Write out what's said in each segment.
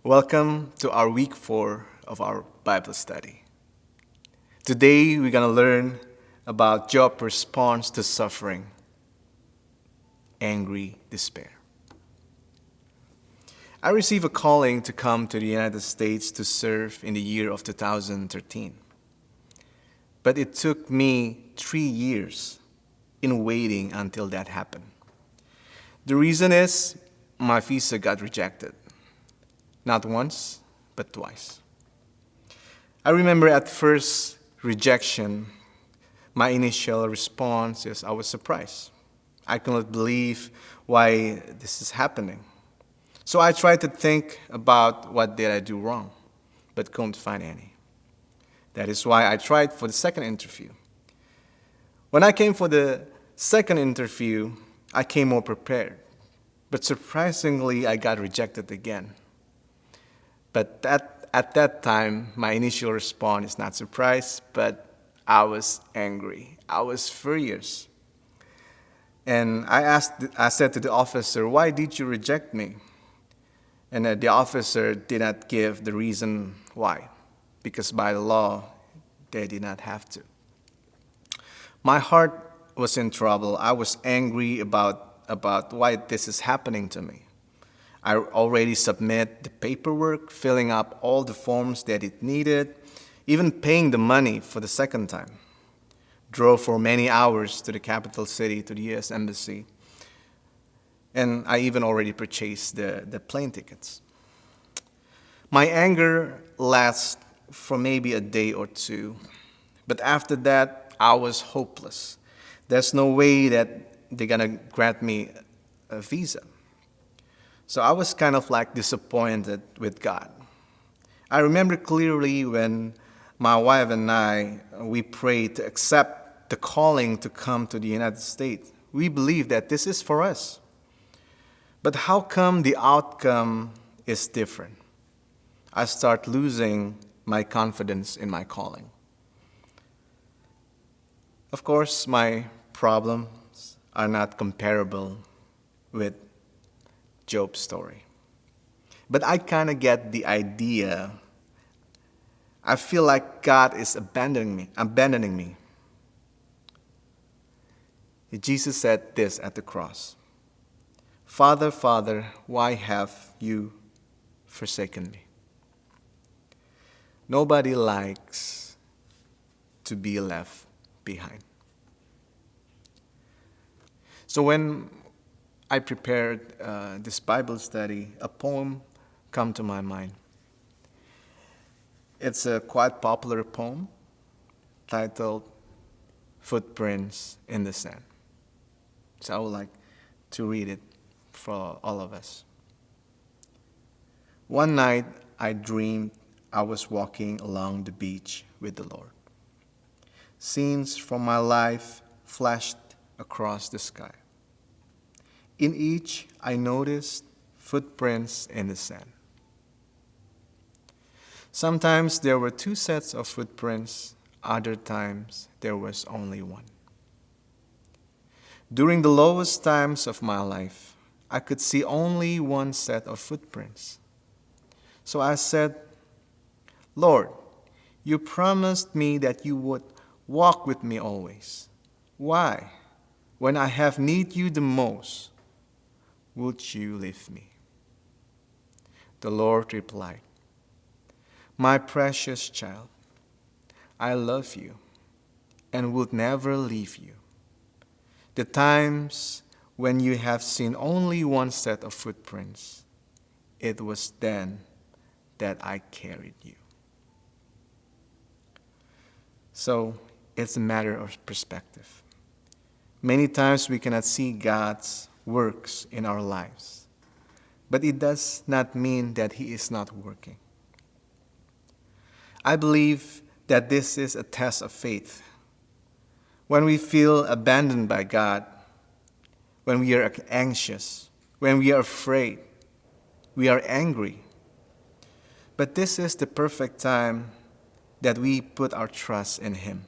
Welcome to our week 4 of our Bible study. Today we're going to learn about Job's response to suffering, angry despair. I received a calling to come to the United States to serve in the year of 2013. But it took me 3 years in waiting until that happened. The reason is my visa got rejected. Not once, but twice. I remember at first rejection, my initial response is I was surprised. I could not believe why this is happening. So I tried to think about what did I do wrong, but couldn't find any. That is why I tried for the second interview. When I came for the second interview, I came more prepared. But surprisingly, I got rejected again. But at that time, my initial response is not surprise, but I was angry. I was furious. And I said to the officer, "Why did you reject me?" And the officer did not give the reason why, because by the law, they did not have to. My heart was in trouble. I was angry about why this is happening to me. I already submit the paperwork, filling up all the forms that it needed, even paying the money for the second time. Drove for many hours to the capital city, to the U.S. Embassy. And I even already purchased the plane tickets. My anger lasts for maybe a day or two. But after that, I was hopeless. There's no way that they're going to grant me a visa. So I was kind of like disappointed with God. I remember clearly when my wife and we prayed to accept the calling to come to the United States. We believe that this is for us. But how come the outcome is different? I start losing my confidence in my calling. Of course, my problems are not comparable with Job's story. But I kind of get the idea. I feel like God is abandoning me. Jesus said this at the cross. "Father, Father, why have you forsaken me?" Nobody likes to be left behind. So when I prepared this Bible study, a poem came to my mind. It's a quite popular poem titled "Footprints in the Sand." So I would like to read it for all of us. One night I dreamed I was walking along the beach with the Lord. Scenes from my life flashed across the sky. In each, I noticed footprints in the sand. Sometimes there were 2 sets of footprints, other times there was only one. During the lowest times of my life, I could see only 1 set of footprints. So I said, "Lord, you promised me that you would walk with me always. Why, when I have need you the most, would you leave me?" The Lord replied, "My precious child, I love you and will never leave you. The times when you have seen only 1 set of footprints, it was then that I carried you." So it's a matter of perspective. Many times we cannot see God's works in our lives, but it does not mean that He is not working. I believe that this is a test of faith. When we feel abandoned by God, when we are anxious, when we are afraid, we are angry. But this is the perfect time that we put our trust in Him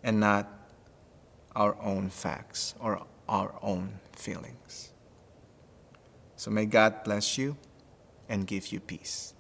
and not our own facts or our own feelings. So may God bless you and give you peace.